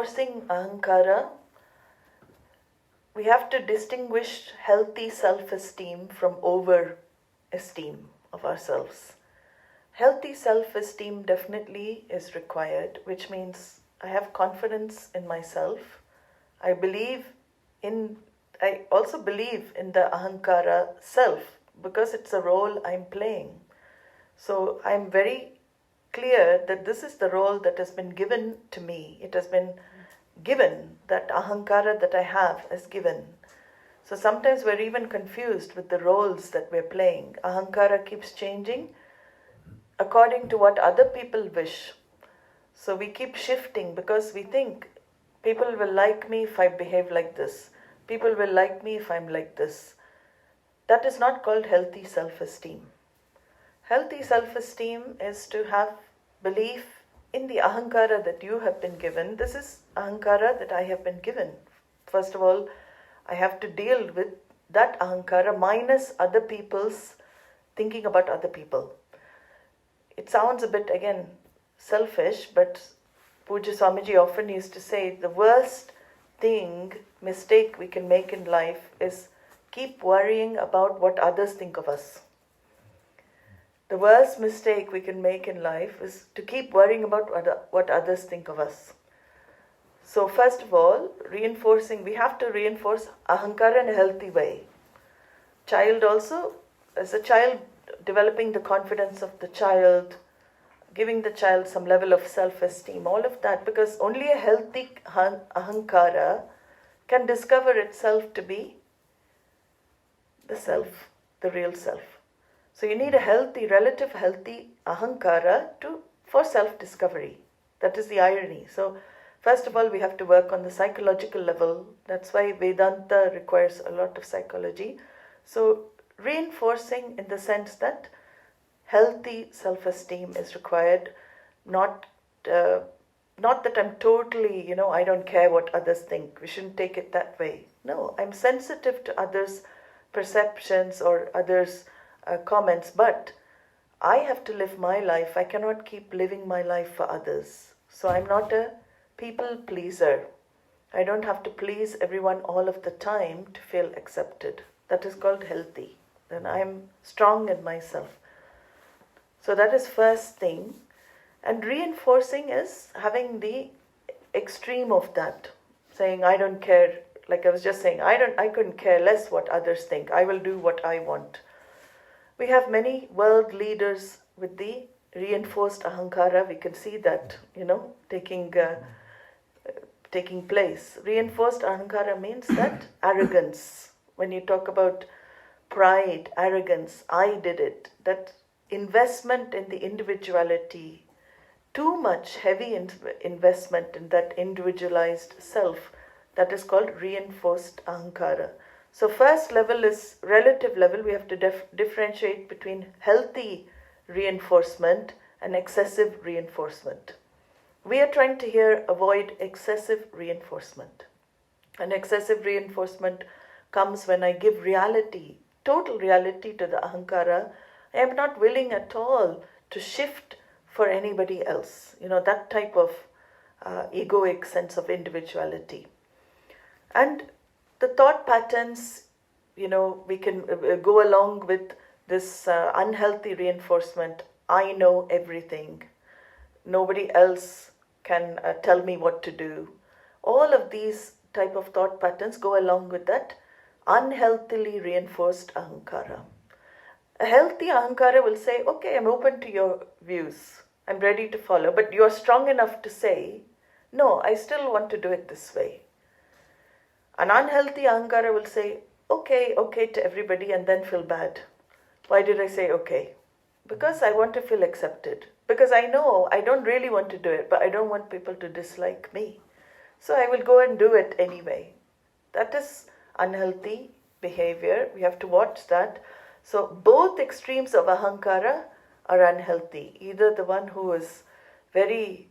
reinforcing ahaṅkāra, we have to distinguish healthy self-esteem from over-esteem of ourselves. Healthy self-esteem definitely is required, which means I have confidence in myself. I also believe in the ahaṅkāra self because it's a role I'm playing. So I'm very clear that this is the role that has been given to me. It has been given, that ahaṅkāra that I have is given. So sometimes we're even confused with the roles that we're playing. Ahaṅkāra keeps changing according to what other people wish. So we keep shifting because we think people will like me if I behave like this. People will like me if I'm like this. That is not called healthy self-esteem. Healthy self-esteem is to have belief in the ahaṅkāra that you have been given. This is ahaṅkāra that I have been given. First of all, I have to deal with that ahaṅkāra minus other people's thinking about other people. It sounds a bit, again, selfish, but Pujya Swamiji often used to say the worst mistake we can make in life is keep worrying about what others think of us. The worst mistake we can make in life is to keep worrying about what others think of us. So first of all, we have to reinforce ahaṅkāra in a healthy way. Child also, as a child, developing the confidence of the child, giving the child some level of self-esteem, all of that, because only a healthy ahaṅkāra can discover itself to be the self, the real self. So you need a relative healthy ahaṅkāra for self-discovery. That is the irony. So first of all, we have to work on the psychological level. That's why Vedānta requires a lot of psychology. So reinforcing in the sense that healthy self-esteem is required, not that I'm totally, I don't care what others think. We shouldn't take it that way. No, I'm sensitive to others' perceptions or others' comments, but I have to live my life. I cannot keep living my life for others. So I'm not a people pleaser. I don't have to please everyone all of the time to feel accepted. That is called healthy. Then I'm strong in myself. So that is first thing. And reinforcing is having the extreme of that. Saying, I don't care, like I was just saying, I couldn't care less what others think. I will do what I want. We have many world leaders with the reinforced ahaṅkāra. We can see that, taking place. Reinforced ahaṅkāra means that arrogance. When you talk about pride, arrogance, I did it, that investment in the individuality, too much heavy investment in that individualized self, that is called reinforced ahaṅkāra. So first level is relative level. We have to differentiate between healthy reinforcement and excessive reinforcement. We are trying to here avoid excessive reinforcement. And excessive reinforcement comes when I give reality, total reality to the ahaṅkāra. I am not willing at all to shift for anybody else. That type of egoic sense of individuality. And the thought patterns, we can go along with this unhealthy reinforcement. I know everything. Nobody else can tell me what to do. All of these type of thought patterns go along with that unhealthily reinforced ahaṅkāra. A healthy ahaṅkāra will say, okay, I'm open to your views. I'm ready to follow. But you're strong enough to say, no, I still want to do it this way. An unhealthy ahaṅkāra will say, okay to everybody and then feel bad. Why did I say okay? Because I want to feel accepted. Because I know I don't really want to do it, but I don't want people to dislike me. So I will go and do it anyway. That is unhealthy behavior. We have to watch that. So both extremes of ahaṅkāra are unhealthy. Either the one who is very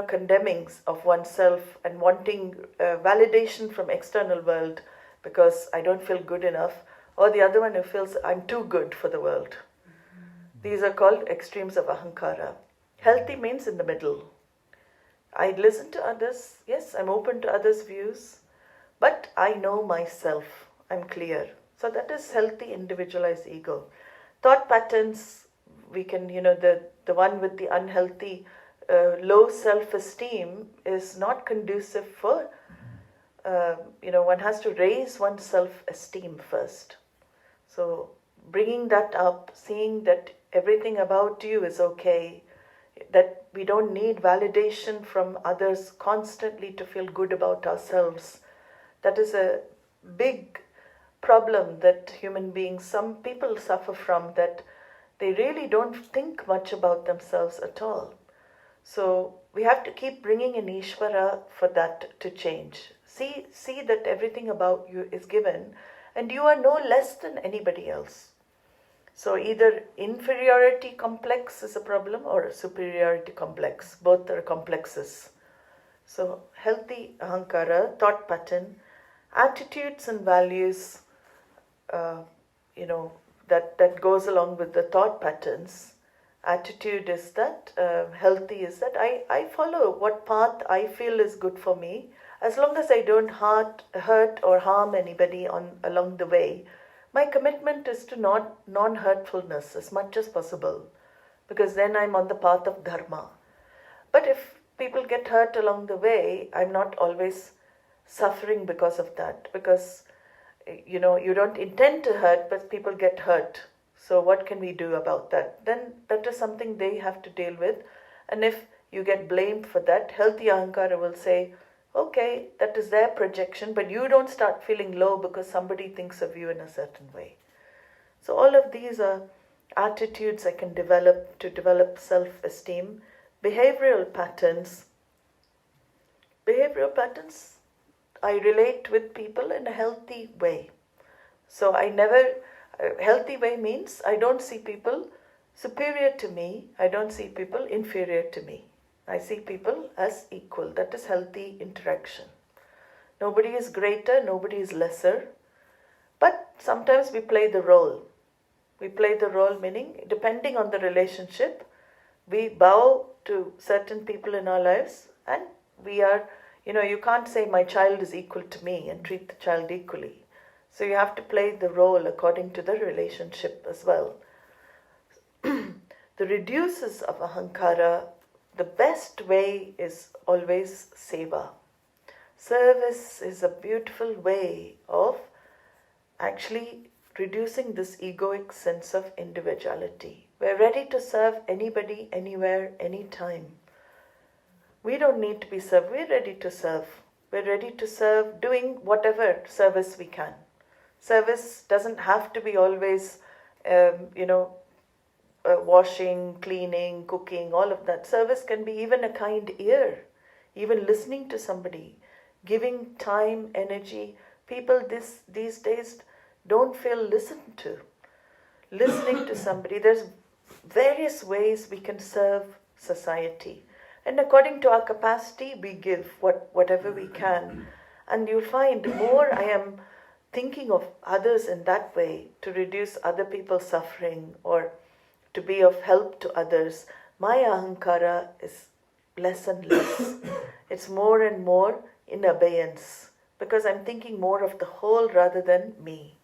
condemning of oneself and wanting validation from external world because I don't feel good enough, or the other one who feels I'm too good for the world. These are called extremes of ahaṅkāra. Healthy means in the middle. I listen to others, yes, I'm open to others' views, but I know myself, I'm clear. So that is healthy individualized ego. Thought patterns, we can, the one with the unhealthy low self-esteem is not conducive for, one has to raise one's self-esteem first. So bringing that up, seeing that everything about you is okay, that we don't need validation from others constantly to feel good about ourselves. That is a big problem that human beings, some people suffer from, that they really don't think much about themselves at all. So we have to keep bringing in Ishvara for that to change. See that everything about you is given and you are no less than anybody else. So either inferiority complex is a problem or a superiority complex. Both are complexes. So healthy ahaṅkāra, thought pattern, attitudes and values, that goes along with the thought patterns. Attitude is that, healthy is that I follow what path I feel is good for me, as long as I don't hurt or harm anybody along the way. My commitment is to non-hurtfulness as much as possible, because then I'm on the path of dharma. But if people get hurt along the way, I'm not always suffering because of that, because you don't intend to hurt, but people get hurt. So what can we do about that? Then that is something they have to deal with. And if you get blamed for that, healthy ahaṅkāra will say, okay, that is their projection, but you don't start feeling low because somebody thinks of you in a certain way. So all of these are attitudes I can develop to develop self-esteem. Behavioral patterns, I relate with people in a healthy way. So healthy way means I don't see people superior to me, I don't see people inferior to me. I see people as equal. That is healthy interaction. Nobody is greater, nobody is lesser. But sometimes we play the role. We play the role meaning, depending on the relationship, we bow to certain people in our lives and we are, you can't say my child is equal to me and treat the child equally. So you have to play the role according to the relationship as well. The reduces of ahaṅkāra, the best way is always seva. Service is a beautiful way of actually reducing this egoic sense of individuality. We're ready to serve anybody, anywhere, anytime. We don't need to be served. We're ready to serve. We're ready to serve doing whatever service we can. Service doesn't have to be always, washing, cleaning, cooking, all of that. Service can be even a kind ear, even listening to somebody, giving time, energy. People these days don't feel listened to. Listening to somebody, there's various ways we can serve society. And according to our capacity, we give whatever we can. And you'll find more I am thinking of others in that way to reduce other people's suffering or to be of help to others, my ahaṅkāra is less and less. It's more and more in abeyance because I'm thinking more of the whole rather than me.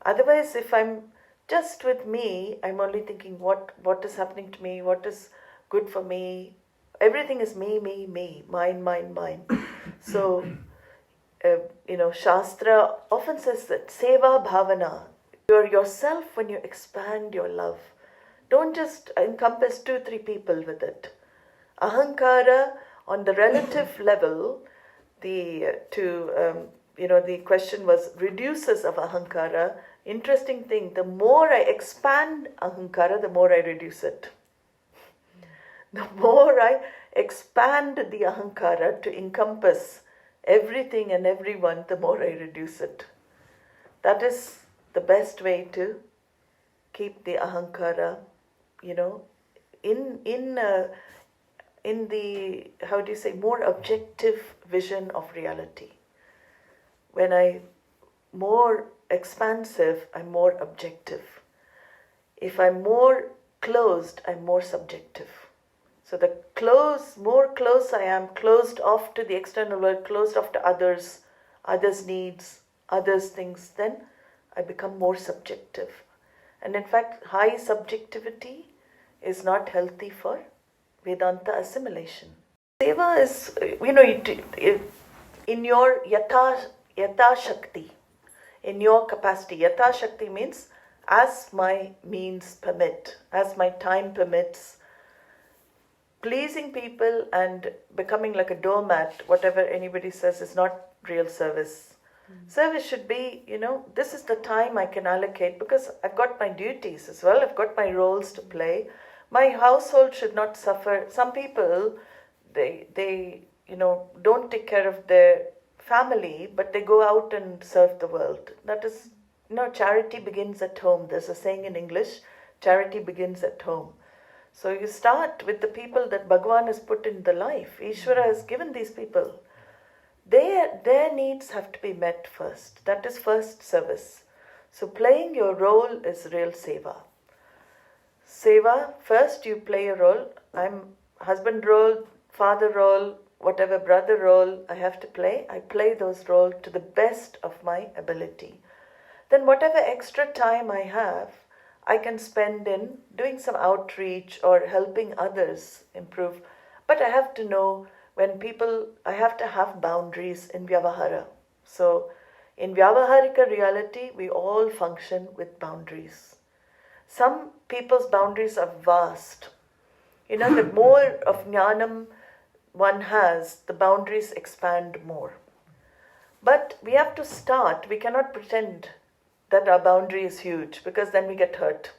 Otherwise, if I'm just with me, I'm only thinking what is happening to me, what is good for me. Everything is me, mine. So, Shastra often says that seva bhavana, you're yourself when you expand your love. Don't just encompass 2-3 people with it. Ahaṅkāra on the relative level, the question was reduces of ahaṅkāra. Interesting thing, the more I expand ahaṅkāra, the more I reduce it. The more I expand the ahaṅkāra to encompass everything and everyone, the more I reduce it. That is the best way to keep the ahaṅkāra, in the, more objective vision of reality. When I'm more expansive, I'm more objective. If I'm more closed, I'm more subjective. So the more close I am, closed off to the external world, closed off to others' needs, others' things, then I become more subjective. And in fact, high subjectivity is not healthy for Vedanta assimilation. Seva is, in your yata shakti, in your capacity. Yata shakti means as my means permit, as my time permits. Pleasing people and becoming like a doormat, whatever anybody says, is not real service. Service should be, this is the time I can allocate because I've got my duties as well, I've got my roles to play. My household should not suffer. Some people, they don't take care of their family, but they go out and serve the world. That is, charity begins at home. There's a saying in English, charity begins at home. So you start with the people that Bhagavan has put in the life. Ishvara has given these people. Their needs have to be met first. That is first service. So playing your role is real seva. Seva, first you play a role. I'm husband role, father role, whatever brother role I have to play. I play those roles to the best of my ability. Then whatever extra time I have, I can spend in doing some outreach or helping others improve. But I have to know I have to have boundaries in Vyavahara. So in Vyavaharika reality, we all function with boundaries. Some people's boundaries are vast. The more of jnanam one has, the boundaries expand more. But we have to start. We cannot pretend that our boundary is huge because then we get hurt.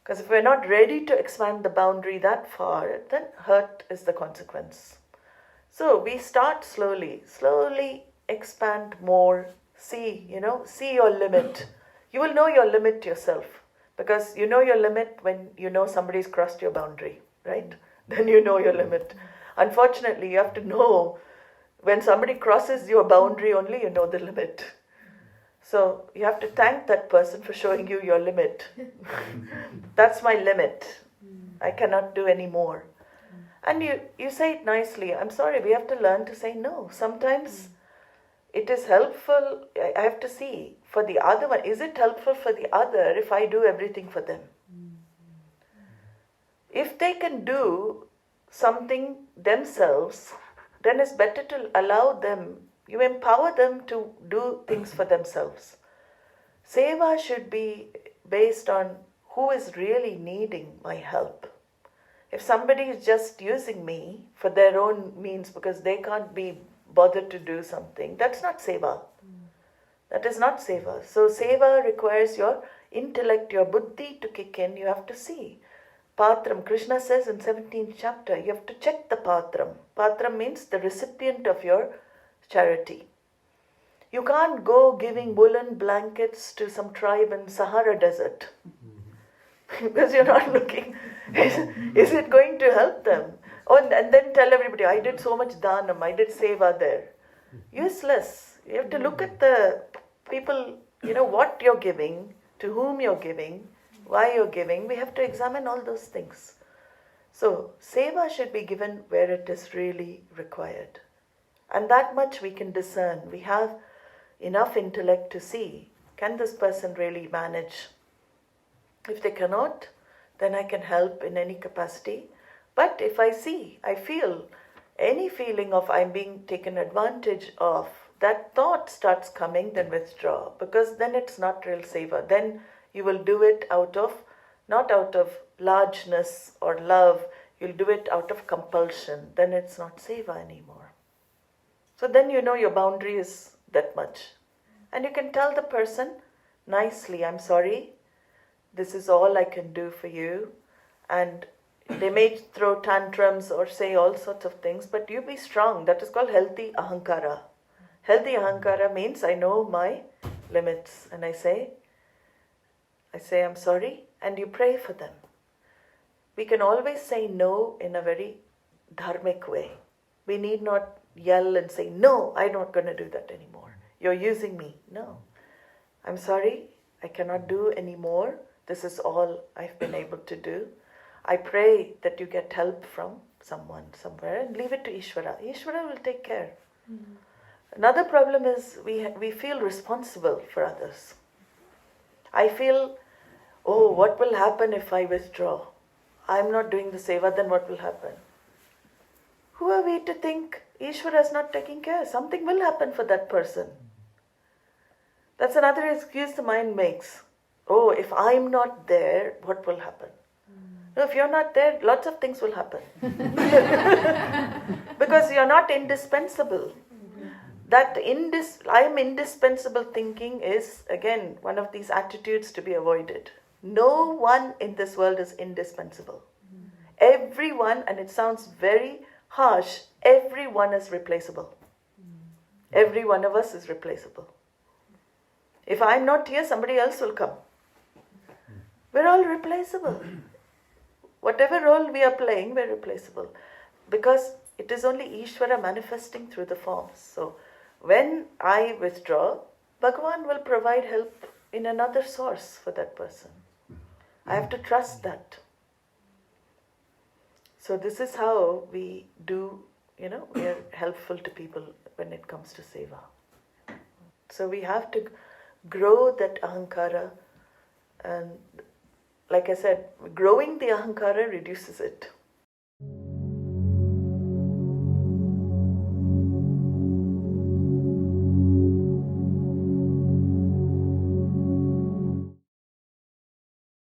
Because if we're not ready to expand the boundary that far, then hurt is the consequence. So we start slowly expand more, see your limit. You will know your limit yourself because you know your limit when you know somebody's crossed your boundary, right? Then you know your limit. Unfortunately, you have to know when somebody crosses your boundary only you know the limit. So you have to thank that person for showing you your limit. That's my limit. I cannot do any more. And you say it nicely. I'm sorry, we have to learn to say no. Sometimes it is helpful. I have to see for the other one. Is it helpful for the other if I do everything for them? If they can do something themselves, then it's better to allow them. You empower them to do things for themselves. Seva should be based on who is really needing my help. If somebody is just using me for their own means because they can't be bothered to do something, that's not seva. That is not seva. So seva requires your intellect, your buddhi to kick in. You have to see. Patram, Krishna says in 17th chapter, you have to check the patram. Patram means the recipient of your charity. You can't go giving woolen blankets to some tribe in Sahara Desert because you're not looking, is it going to help them? Oh, and then tell everybody, I did so much dhanam, I did seva there. Useless. You have to look at the people, what you're giving, to whom you're giving, why you're giving. We have to examine all those things. So, seva should be given where it is really required. And that much we can discern. We have enough intellect to see, can this person really manage? If they cannot, then I can help in any capacity. But if I feel any feeling of I'm being taken advantage of, that thought starts coming, then withdraw. Because then it's not real seva. Then you will do it not out of largeness or love, you'll do it out of compulsion. Then it's not seva anymore. So then you know your boundary is that much. And you can tell the person nicely, I'm sorry, this is all I can do for you. And they may throw tantrums or say all sorts of things, but you be strong. That is called healthy ahaṅkāra. Healthy ahaṅkāra means I know my limits. And I say, I'm sorry, and you pray for them. We can always say no in a very dharmic way. We need not yell and say, no, I'm not going to do that anymore. You're using me. No. I'm sorry, I cannot do any more. This is all I've been able to do. I pray that you get help from someone, somewhere, and leave it to Ishvara. Ishvara will take care. Another problem is we feel responsible for others. I feel, oh, what will happen if I withdraw? I'm not doing the seva, then what will happen? Who are we to think Ishvara is not taking care? Something will happen for that person. That's another excuse the mind makes. Oh, if I'm not there, what will happen? No, if you're not there, lots of things will happen. Because you're not indispensable. That I am indispensable thinking is, again, one of these attitudes to be avoided. No one in this world is indispensable. Everyone, and it sounds very harsh, everyone is replaceable. Every one of us is replaceable. If I'm not here, somebody else will come. We're all replaceable. Whatever role we are playing, we're replaceable. Because it is only Ishvara manifesting through the forms. So when I withdraw, Bhagavan will provide help in another source for that person. I have to trust that. So this is how we do, we are helpful to people when it comes to seva. So we have to grow that ahaṅkāra, and like I said, growing the ahaṅkāra reduces it.